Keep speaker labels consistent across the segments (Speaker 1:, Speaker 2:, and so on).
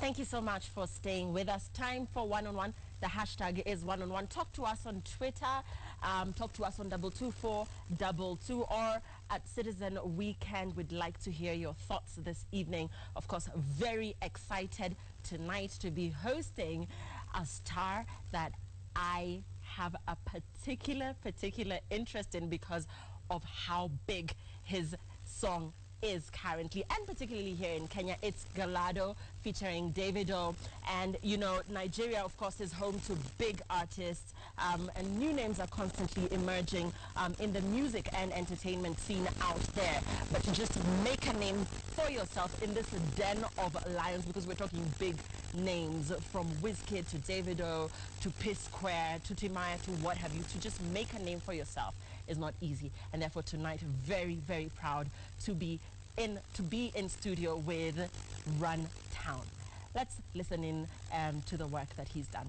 Speaker 1: Thank you so much for staying with us. Time for one-on-one. The hashtag is one-on-one. Talk to us on Twitter. Talk to us on 22422 or at Citizen Weekend. We'd like to hear your thoughts this evening. Of course, very excited tonight to be hosting a star that I have a particular interest in because of how big his song is currently, and particularly here in Kenya. It's Gallardo featuring Davido. And you know, Nigeria of course is home to big artists, and new names are constantly emerging in the music and entertainment scene out there. But to just make a name for yourself in this den of lions, because we're talking big names from Wizkid to Davido to P Square to Timaya to what have you, to just make a name for yourself is not easy. And therefore tonight, very proud to be in studio with Run Town. Let's listen in to the work that he's done.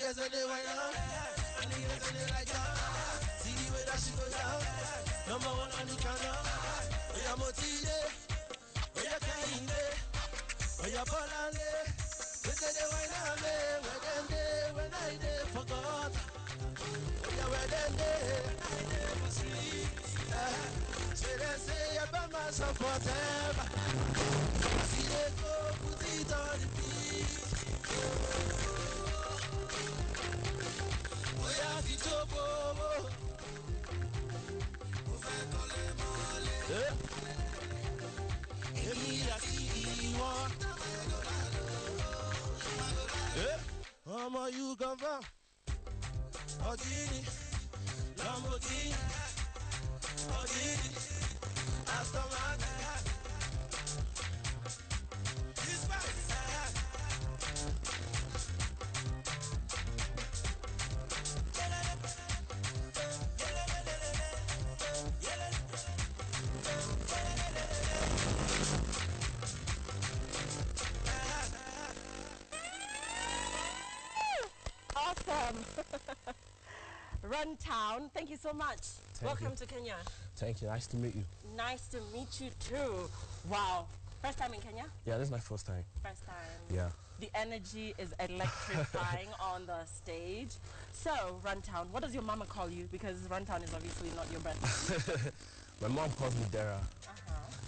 Speaker 2: girls and they whine out, and the girls and they like that. See the way that she goes down. Number one on the countdown. Oh yeah, Motile, oh yeah, Kainde, oh yeah, Bolale. They say they whine out me, where them day, when I day forgot. Oh yeah, where them day, I day for sleep. Say they say you burn myself forever. See they go put it on the beat. Oh yeah, the jobo. Mama, you come from Ogini, Lamborghini, Ogini, Aston Martin. This man.
Speaker 1: Awesome. Runtown, thank you so much. Welcome to Kenya.
Speaker 3: Thank you. Nice to meet you.
Speaker 1: Nice to meet you too. Wow. First time in Kenya?
Speaker 3: Yeah, this is my first time.
Speaker 1: First time.
Speaker 3: Yeah.
Speaker 1: The energy is electrifying on the stage. So, Runtown, what does your mama call you? Because Runtown is obviously not your birth.
Speaker 3: My mom calls me Dara.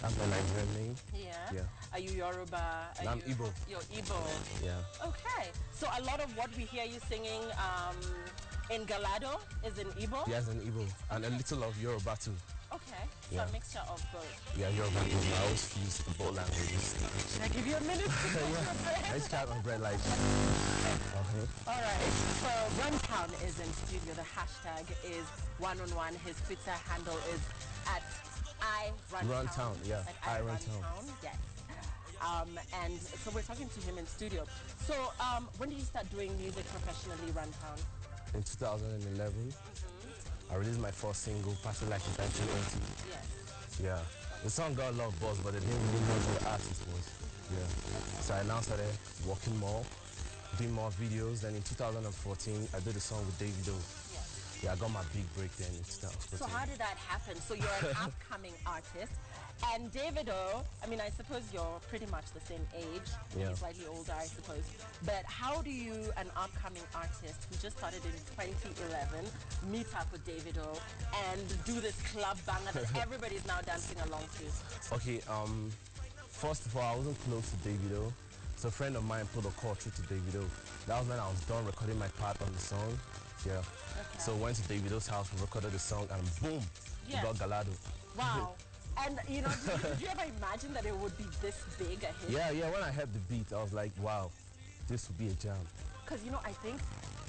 Speaker 3: That's my Nigerian name.
Speaker 1: Yeah. Are you Yoruba?
Speaker 3: I'm Igbo.
Speaker 1: You're Igbo.
Speaker 3: Yeah.
Speaker 1: Okay. So a lot of what we hear you singing in Galado is in Igbo?
Speaker 3: Yes, in Igbo. And a little of Yoruba too.
Speaker 1: Okay. So
Speaker 3: Yeah.
Speaker 1: a mixture of both.
Speaker 3: Yeah, Yoruba and Igbo. I always fuse both languages.
Speaker 1: Should I give you a minute to cook your bread?
Speaker 3: I just got my bread like...
Speaker 1: All right. So Runtown is in studio. The hashtag is #1on1. His Twitter handle is at
Speaker 3: Runtown, yeah.
Speaker 1: At
Speaker 3: Runtown.
Speaker 1: Yes. And so we're talking to him in studio. So when did you start doing music professionally, Runtown?
Speaker 3: In 2011, I released my first single, Passing Like a 1980.
Speaker 1: Yes.
Speaker 3: Yeah. The song got a lot of buzz, but they didn't really know who the artist was. Yeah. So I now started working more, doing more videos. Then in 2014, I did a song with Davido.
Speaker 1: Yes.
Speaker 3: Yeah, I got my big break then in 2014.
Speaker 1: So how did that happen? So you're an upcoming artist. And Davido, I mean, I suppose you're pretty much the same age.
Speaker 3: Yeah.
Speaker 1: Maybe slightly older, I suppose. But how do you, an upcoming artist who just started in 2011, meet up with Davido and do this club banger that everybody's now dancing along to?
Speaker 3: Okay, first of all, I wasn't close to Davido. So a friend of mine put a call through to Davido. That was when I was done recording my part on the song. Yeah.
Speaker 1: Okay.
Speaker 3: So went to Davido's house, we recorded the song, and boom,
Speaker 1: Yes.
Speaker 3: we got Galado.
Speaker 1: Wow. And, you know, did you ever imagine that it would be this big a hit?
Speaker 3: Yeah, when I heard the beat, I was like, wow, this would be a jam.
Speaker 1: Because, you know, I think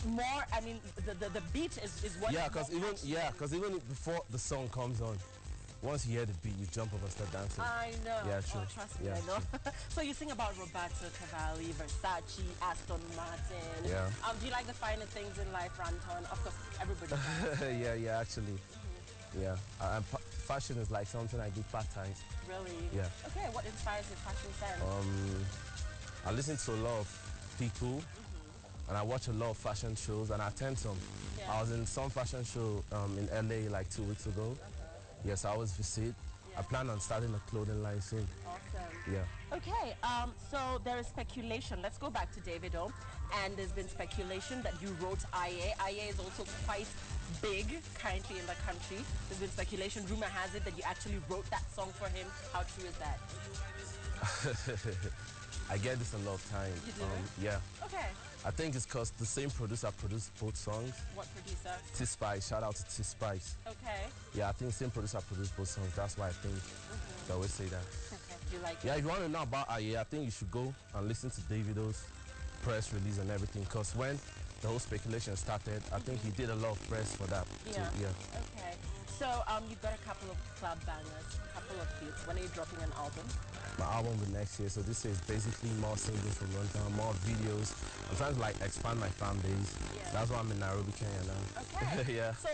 Speaker 1: more, I mean, the beat is what...
Speaker 3: Yeah, because even before the song comes on, once you hear the beat, you jump up and start dancing.
Speaker 1: I know.
Speaker 3: Yeah, true.
Speaker 1: Oh, trust me,
Speaker 3: Yeah,
Speaker 1: I know. So you sing about Roberto Cavalli, Versace, Aston Martin.
Speaker 3: Yeah.
Speaker 1: Do you like the finer things in life, Runtown? Of course, everybody does.
Speaker 3: yeah, actually. Yeah. And fashion is like something I do part-time.
Speaker 1: Really?
Speaker 3: Yeah.
Speaker 1: Okay, what inspires your fashion sense?
Speaker 3: I listen to a lot of people, and I watch a lot of fashion shows, and I attend some.
Speaker 1: Yeah.
Speaker 3: I was in some fashion show in LA like 2 weeks ago. Yes, I always visit.
Speaker 1: Yeah.
Speaker 3: I plan on starting a clothing line soon.
Speaker 1: Awesome.
Speaker 3: Yeah.
Speaker 1: Okay, so there is speculation. Let's go back to Davido. And there's been speculation that you wrote Aye. Aye is also quite big currently in the country. There's been speculation, rumor has it, that you actually wrote that song for him. How true is that?
Speaker 3: I get this a lot of times.
Speaker 1: You do?
Speaker 3: Yeah.
Speaker 1: Okay.
Speaker 3: I think it's because the same producer produced both songs.
Speaker 1: What producer?
Speaker 3: T-Spice. Shout out to T-Spice.
Speaker 1: Okay.
Speaker 3: Yeah, I think same producer produced both songs. That's why I think they always say that.
Speaker 1: Okay. You like
Speaker 3: Yeah,
Speaker 1: it?
Speaker 3: if you want to know about Aye, I think you should go and listen to Davido's press release and everything. Because when the whole speculation started, I think he did a lot of press for that.
Speaker 1: Yeah.
Speaker 3: too. Yeah.
Speaker 1: Okay. So you've got a couple of club bangers, a couple of hits. When are you dropping an album?
Speaker 3: My album will be next year, so this is basically more singles from Runtown, more videos. I'm trying to like expand my fan base.
Speaker 1: Yeah.
Speaker 3: That's why I'm in Nairobi, Kenya now.
Speaker 1: Okay.
Speaker 3: Yeah.
Speaker 1: So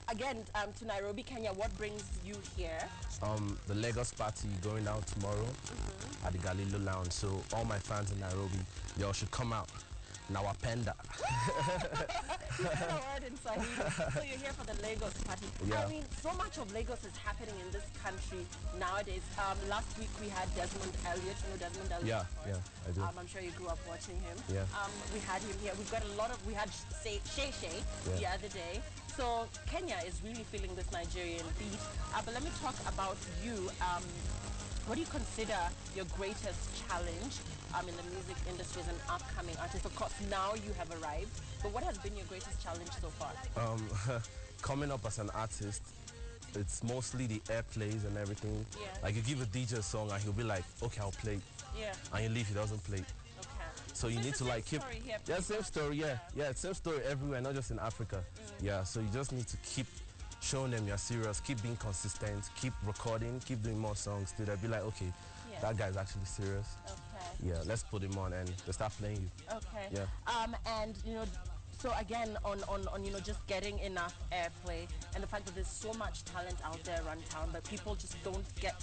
Speaker 1: again, to Nairobi, Kenya, what brings you here?
Speaker 3: The Lagos party going down tomorrow at the Galileo Lounge. So all my fans in Nairobi, y'all should come out. Nawapenda.
Speaker 1: A word in Swahili. So you're here for the Lagos party.
Speaker 3: Yeah.
Speaker 1: I mean, so much of Lagos is happening in this country nowadays. Last week we had Desmond Elliott. You know Desmond Elliott?
Speaker 3: Yeah,
Speaker 1: of course?
Speaker 3: yeah, I do.
Speaker 1: I'm sure you grew up watching him.
Speaker 3: Yeah.
Speaker 1: We had him here. We've got a lot of. We had Shay the
Speaker 3: Yeah.
Speaker 1: other day. So Kenya is really feeling this Nigerian beat. But let me talk about you. What do you consider your greatest challenge in the music industry as an upcoming artist? Of course, now you have arrived, but what has been your greatest challenge so far?
Speaker 3: Coming up as an artist, it's mostly the airplays and everything.
Speaker 1: Yeah.
Speaker 3: Like you give a DJ a song and he'll be like, okay, I'll play it.
Speaker 1: Yeah.
Speaker 3: And you leave, he doesn't play it.
Speaker 1: Okay.
Speaker 3: So you
Speaker 1: it's
Speaker 3: need
Speaker 1: the
Speaker 3: to
Speaker 1: same
Speaker 3: like keep.
Speaker 1: story here,
Speaker 3: Yeah, same story. Yeah, same story everywhere, not just in Africa. Yeah, so you just need to keep showing them you're serious, keep being consistent, keep recording, keep doing more songs till they'll be like, okay,
Speaker 1: Yeah.
Speaker 3: that guy's actually serious.
Speaker 1: Okay.
Speaker 3: Yeah, let's put him on and they start playing you.
Speaker 1: Okay.
Speaker 3: Yeah.
Speaker 1: And you know, so again, on you know, just getting enough airplay and the fact that there's so much talent out there around town, but people just don't get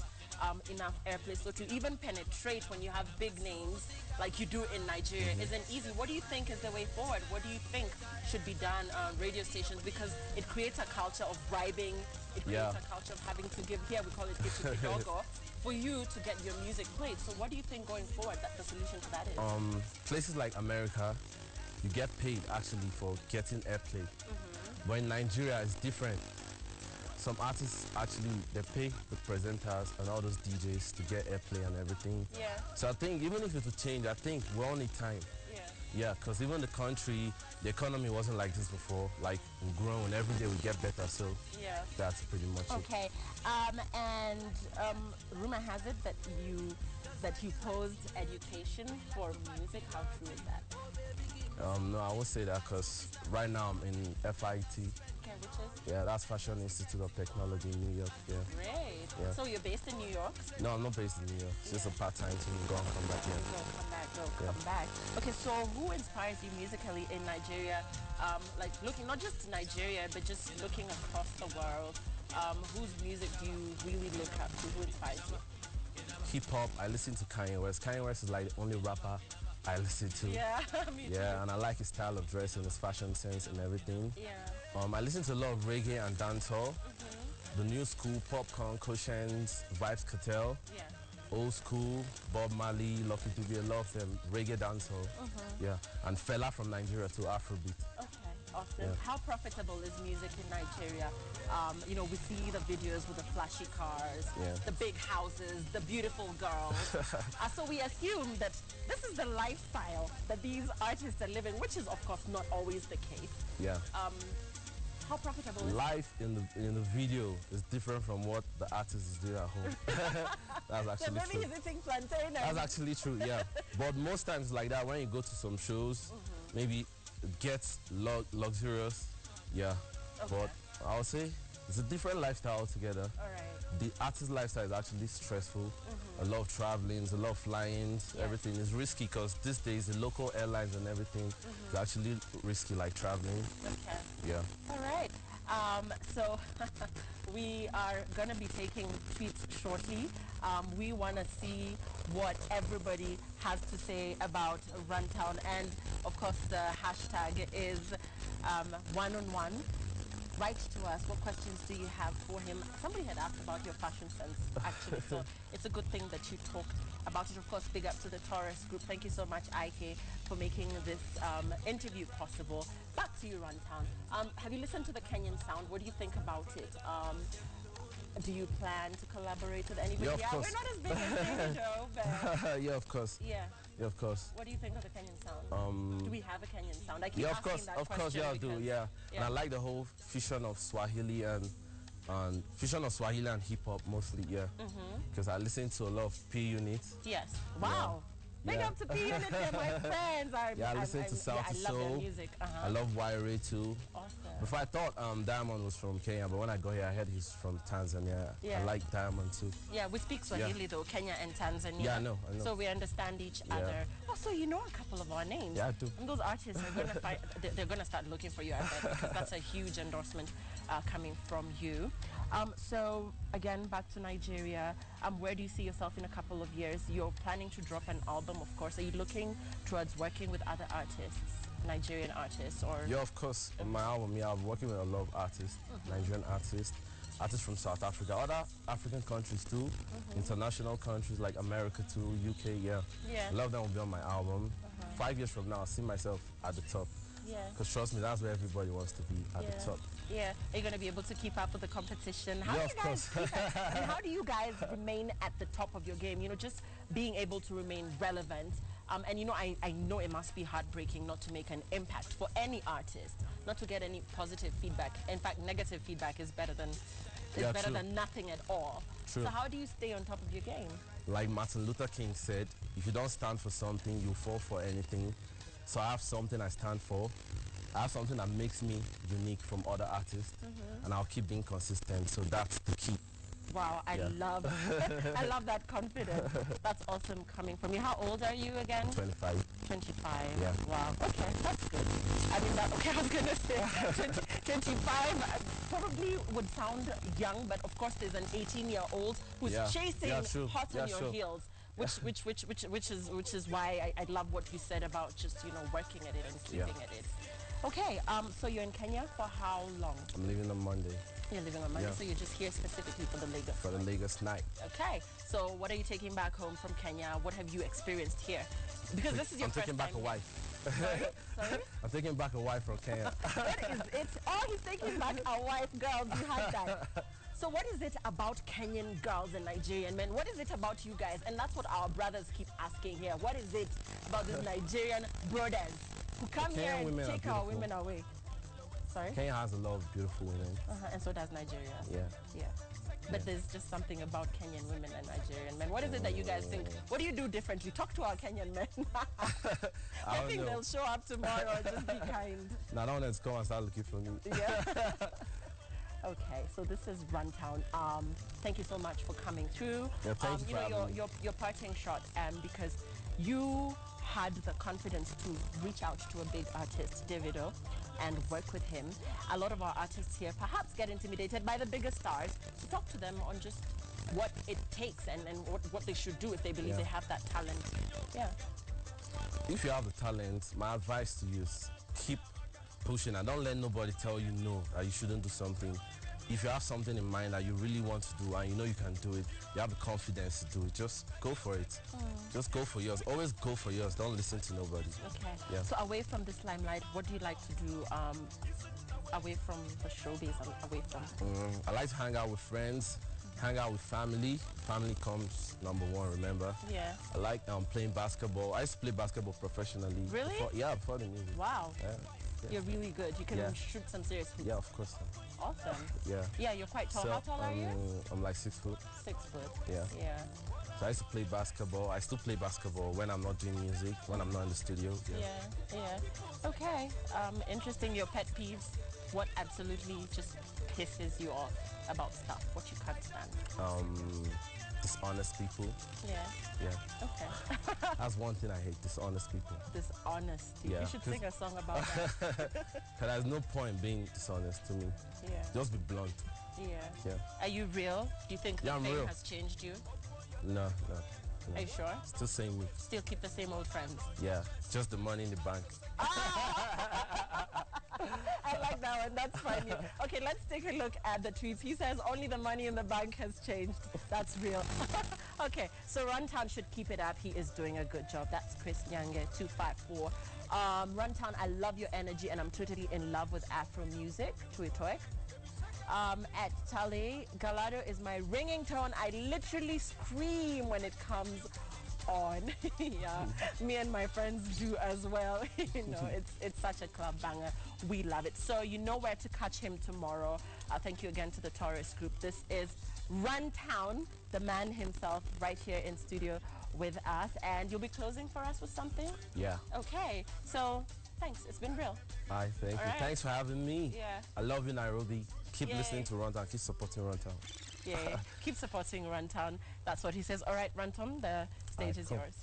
Speaker 1: enough airplay. So to even penetrate when you have big names like you do in Nigeria isn't easy. What do you think is the way forward? What do you think should be done on radio stations? Because it creates a culture of bribing. It creates
Speaker 3: Yeah.
Speaker 1: a culture of having to give, here we call it Kidogo, for you to get your music played. So what do you think going forward that the solution to that is?
Speaker 3: Places like America, you get paid actually for getting airplay. But in Nigeria, it's different. Some artists actually, they pay the presenters and all those DJs to get airplay and everything.
Speaker 1: Yeah.
Speaker 3: So I think even if it will change, I think we all need time.
Speaker 1: Yeah.
Speaker 3: Yeah, because even the country, the economy wasn't like this before. Like, we've grown, every day we get better. So
Speaker 1: Yeah.
Speaker 3: that's pretty much it.
Speaker 1: Okay. And rumor has it that you posed education for music. How true is that?
Speaker 3: No, I won't say that because right now I'm in FIT.
Speaker 1: Okay, which is
Speaker 3: Yeah, that's Fashion Institute of Technology in New York. Yeah.
Speaker 1: great.
Speaker 3: Yeah.
Speaker 1: So you're based in New York?
Speaker 3: No, I'm not based in New York. It's just a part-time thing. Go and come back here.
Speaker 1: No, come back. No,
Speaker 3: Yeah.
Speaker 1: come back. Okay, so who inspires you musically in Nigeria? Like looking not just to Nigeria, but just looking across the world. Whose music do you really look up to? Who inspires you?
Speaker 3: Hip hop, I listen to Kanye West. Kanye West is like the only rapper I listen to.
Speaker 1: Yeah, me too.
Speaker 3: Yeah, and I like his style of dressing, his fashion sense and everything.
Speaker 1: Yeah.
Speaker 3: I listen to a lot of reggae and dancehall. The new school, Popcorn, Cushions, Vibes Cartel,
Speaker 1: Yeah.
Speaker 3: old school, Bob Marley, Lucky Dube, a lot of them, reggae dancehall. Yeah, and Fela from Nigeria to Afrobeat.
Speaker 1: Okay, awesome.
Speaker 3: Yeah.
Speaker 1: How profitable is music in Nigeria? You know, we see the videos with the flashy cars,
Speaker 3: Yeah.
Speaker 1: the big houses, the beautiful girls. So we assume that this is the lifestyle that these artists are living, which is, of course, not always the case.
Speaker 3: Yeah.
Speaker 1: How profitable is it?
Speaker 3: Life in the video is different from what the artist is doing at home. That's
Speaker 1: So
Speaker 3: actually
Speaker 1: maybe
Speaker 3: true.
Speaker 1: he's eating plantain
Speaker 3: That's
Speaker 1: and
Speaker 3: actually true, yeah. But most times like that, when you go to some shows, maybe it gets luxurious, yeah.
Speaker 1: Okay.
Speaker 3: But I'll say it's a different lifestyle altogether.
Speaker 1: all right.
Speaker 3: The artist lifestyle is actually stressful. A lot of travelings, a lot of flyings,
Speaker 1: Yeah.
Speaker 3: everything is risky because these days the local airlines and everything is actually risky, like traveling.
Speaker 1: Okay.
Speaker 3: Yeah.
Speaker 1: All right. So we are going to be taking tweets shortly. We want to see what everybody has to say about Runtown. And, of course, the hashtag is one-on-one. Write to us. What questions do you have for him? Somebody had asked about your fashion sense, actually. So it's a good thing that you talked about it. Of course, big up to the Taurus group. Thank you so much, Ike, for making this interview possible. Back to you, Runtown. Have you listened to the Kenyan sound? What do you think about it? Do you plan to collaborate with anybody?
Speaker 3: Yeah, of course.
Speaker 1: We're not as big as Davido, but
Speaker 3: Yeah, of course.
Speaker 1: yeah.
Speaker 3: Yeah, of course.
Speaker 1: What do you think of the Kenyan sound? Do we have a Kenyan sound? I keep
Speaker 3: Yeah, of
Speaker 1: asking
Speaker 3: course,
Speaker 1: that
Speaker 3: of course,
Speaker 1: question
Speaker 3: yeah, I do,
Speaker 1: because-
Speaker 3: yeah.
Speaker 1: yeah.
Speaker 3: And I like the whole fusion of Swahili and fusion of Swahili and hip hop mostly, yeah. Because I listen to a lot of P Unit.
Speaker 1: Yes. Wow. Big
Speaker 3: Yeah.
Speaker 1: up to P Unit, they're my friends.
Speaker 3: Yeah, I listen to South
Speaker 1: I
Speaker 3: to
Speaker 1: love their
Speaker 3: Soul.
Speaker 1: music.
Speaker 3: I love Wyre too.
Speaker 1: Awesome.
Speaker 3: Before I thought Diamond was from Kenya, but when I got here, I heard he's from Tanzania.
Speaker 1: Yeah.
Speaker 3: I like Diamond too.
Speaker 1: Yeah, we speak Swahili though, Kenya and Tanzania.
Speaker 3: Yeah, I know.
Speaker 1: So we understand each
Speaker 3: Yeah.
Speaker 1: other. Oh, so you know a couple of our names.
Speaker 3: Yeah, I do.
Speaker 1: And those artists are going to they're going to start looking for you, I bet, because that's a huge endorsement coming from you. So again, back to Nigeria. Where do you see yourself in a couple of years? You're planning to drop an album, of course. Are you looking towards working with other artists, Nigerian artists, or?
Speaker 3: Yeah, of course. On my album, yeah, I'm working with a lot of artists, Nigerian artists, artists from South Africa, other African countries too, international countries like America too, UK, yeah.
Speaker 1: Yeah.
Speaker 3: A lot of them will be on my album. 5 years from now, I'll see myself at the top.
Speaker 1: Yeah.
Speaker 3: Because trust me, that's where everybody wants to be, at the top.
Speaker 1: Yeah. Are you going to be able to keep up with the competition? How
Speaker 3: Yeah,
Speaker 1: do you
Speaker 3: of
Speaker 1: guys
Speaker 3: course.
Speaker 1: I mean, how do you guys remain at the top of your game? You know, just being able to remain relevant. And you know, I know it must be heartbreaking not to make an impact for any artist, not to get any positive feedback. In fact, negative feedback is better than
Speaker 3: True.
Speaker 1: than nothing at all.
Speaker 3: True.
Speaker 1: So how do you stay on top of your game?
Speaker 3: Like Martin Luther King said, if you don't stand for something, you fall for anything. So I have something I stand for. I have something that makes me unique from other artists, and I'll keep being consistent. So that's the key.
Speaker 1: Wow, I love that confidence. That's awesome coming from you. How old are you again?
Speaker 3: 25.
Speaker 1: 25.
Speaker 3: Yeah.
Speaker 1: Wow. Okay, that's good. I mean, okay, I was going to say 25 probably would sound young, but of course there's an 18-year-old who's chasing hot on your heels. Which is why I love what you said about just, you know, working at it and keeping at it. Okay, so you're in Kenya for how long?
Speaker 3: I'm leaving on Monday.
Speaker 1: You're living on Monday, so you're just here specifically for the Lagos.
Speaker 3: For the Lagos night.
Speaker 1: Okay, so what are you taking back home from Kenya? What have you experienced here? Because this is your first time.
Speaker 3: I'm taking back a wife.
Speaker 1: Sorry?
Speaker 3: I'm taking back a wife from Kenya.
Speaker 1: What is it? Oh, he's taking back a wife, girl, behind that. So what is it about Kenyan girls and Nigerian men? What is it about you guys? And that's what our brothers keep asking here. What is it about these Nigerian brothers who come here and take our women away? Sorry?
Speaker 3: Kenya has a lot of beautiful women.
Speaker 1: And so does Nigeria.
Speaker 3: Yeah.
Speaker 1: But there's just something about Kenyan women and Nigerian men. What is it that you guys think? What do you do differently? Talk to our Kenyan men. I think they'll show up tomorrow or just be kind.
Speaker 3: No, I don't want them to come and start looking for me.
Speaker 1: Yeah. Okay, so this is Runtown. Thank you so much for coming through.
Speaker 3: Yeah, thank you for having me.
Speaker 1: Your parting shot, because you had the confidence to reach out to a big artist, Davido, and work with him. A lot of our artists here perhaps get intimidated by the bigger stars. So talk to them on just what it takes and what they should do if they believe they have that talent. Yeah.
Speaker 3: If you have the talent, my advice to you is keep pushing and don't let nobody tell you no, that you shouldn't do something. If you have something in mind that you really want to do and you know you can do it, you have the confidence to do it, just go for it. Just go for yours. Always go for yours. Don't listen to nobody.
Speaker 1: Okay.
Speaker 3: Yeah.
Speaker 1: So away from this limelight, what do you like to do away from the showbiz and away from?
Speaker 3: I like to hang out with friends, hang out with family. Family comes number one, remember?
Speaker 1: Yeah.
Speaker 3: I like playing basketball. I used to play basketball professionally.
Speaker 1: Really?
Speaker 3: Before the music.
Speaker 1: Wow.
Speaker 3: Yeah.
Speaker 1: You're really good. You can shoot some serious hoops.
Speaker 3: Yeah, of course.
Speaker 1: Awesome.
Speaker 3: Yeah.
Speaker 1: Yeah, you're quite tall.
Speaker 3: So,
Speaker 1: How tall are you?
Speaker 3: I'm like 6 foot.
Speaker 1: 6 foot.
Speaker 3: Yeah.
Speaker 1: Yeah.
Speaker 3: So I used to play basketball. I still play basketball when I'm not doing music, when I'm not in the studio.
Speaker 1: Yeah. Okay. Interesting. Your pet peeves. What absolutely just pisses you off about stuff? What you can't stand?
Speaker 3: Dishonest people.
Speaker 1: Yeah. Okay.
Speaker 3: That's one thing I hate, dishonest people.
Speaker 1: Dishonesty.
Speaker 3: Yeah.
Speaker 1: You should sing a song about that.
Speaker 3: Because there's no point being dishonest to me.
Speaker 1: Yeah.
Speaker 3: Just be blunt.
Speaker 1: Yeah. Are you real? Do you think the
Speaker 3: I'm
Speaker 1: fame
Speaker 3: real.
Speaker 1: has changed you?
Speaker 3: No.
Speaker 1: Are you sure?
Speaker 3: Still same me.
Speaker 1: Still keep the same old friends?
Speaker 3: Yeah. Just the money in the bank.
Speaker 1: I like that one. That's funny. Okay, let's take a look at the tweets. He says only the money in the bank has changed. That's real. Okay, so Runtown should keep it up. He is doing a good job. That's Chris Nyange, 254. Runtown, I love your energy and I'm totally in love with Afro music. Tuitoik. At Tale, Galado is my ringing tone. I literally scream when it comes on. Yeah, me and my friends do as well. You know, it's such a club banger. We love it. So you know where to catch him tomorrow. Thank you again to the Taurus group. This is Runtown, the man himself, right here in studio with us. And you'll be closing for us with something?
Speaker 3: Yeah.
Speaker 1: Okay. So thanks. It's been real.
Speaker 3: Hi, thank you.
Speaker 1: Right.
Speaker 3: Thanks for having me.
Speaker 1: Yeah.
Speaker 3: I love you, Nairobi. Keep
Speaker 1: Yay.
Speaker 3: listening to Runtown. Keep supporting Runtown.
Speaker 1: Yeah. Keep supporting Runtown. That's what he says. All right, Runtown, the stage is
Speaker 3: cool.
Speaker 1: yours.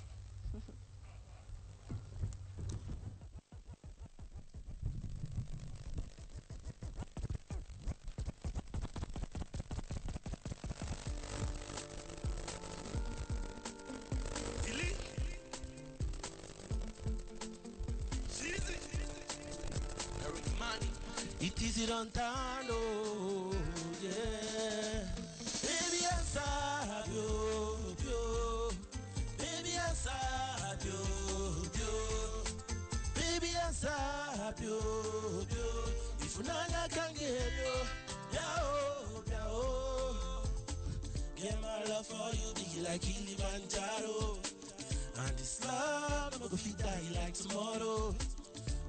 Speaker 2: It is it on time, oh, yeah. Baby, I'm sorry, baby, I'm sorry, baby, I'm sorry, if you not can get you, yeah, oh, get my love for you, be like Kilimanjaro, and this love, I'm gonna feed die like tomorrow.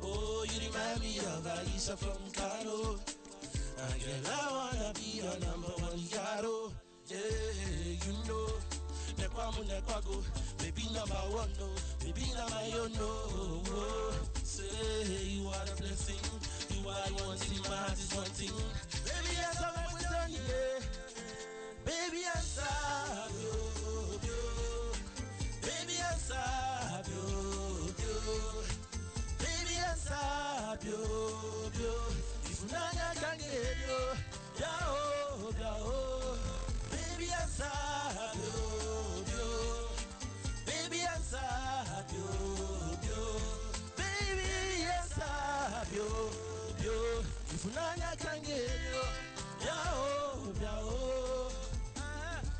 Speaker 2: Oh, you remind me of Alicia from Caro. Girl, I wanna be your number one yaro. Yeah, you know. Nekwamu nekwago, baby number one, no. Baby number one, no. Say you are the blessing. You are the one thing, my heart is one thing. Baby, I saw my done, yeah. Baby, I saw you. Baby, I saw you. Baby, I saw you. If Nana can get you, yeah, baby, I saw you. Baby, I saw you. Baby, I saw you. If Nana can get you, yeah,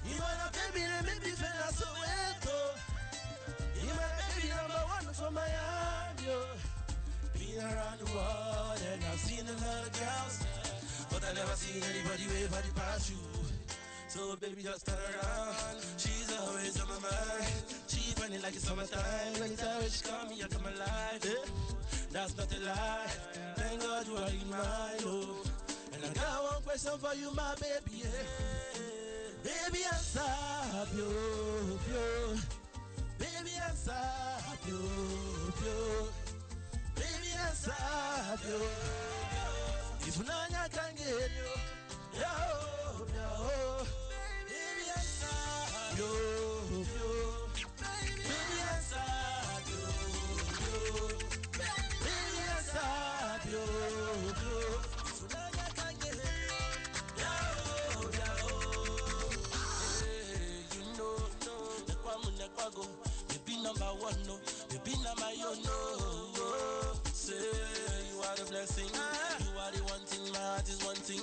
Speaker 2: you wanna baby, make me feel so wet. You my baby number one for my hand, yo. Been around the world and I've seen a lot of girls, but I never seen anybody way for the past you. So baby, just turn around. She's always on my mind. She's running like it's summertime. Anytime she call me, I come alive. Yeah? That's not a lie. Thank God you are in mine, oh. And I got one question for you, my baby. Yeah. Baby, I'm sorry, yo. Baby, I'm sorry, yo. Baby, I'm sorry, yo. If Nanya can get you, yo. Baby, I'm sorry, yo. Baby, I'm sorry, yo. Baby, I'm sorry, yo. If Nanya can get you, yo. Hey, you know, Nekwago, baby number one, no. Baby number one, no. Say you are the blessing, you are the one thing, my heart is one thing.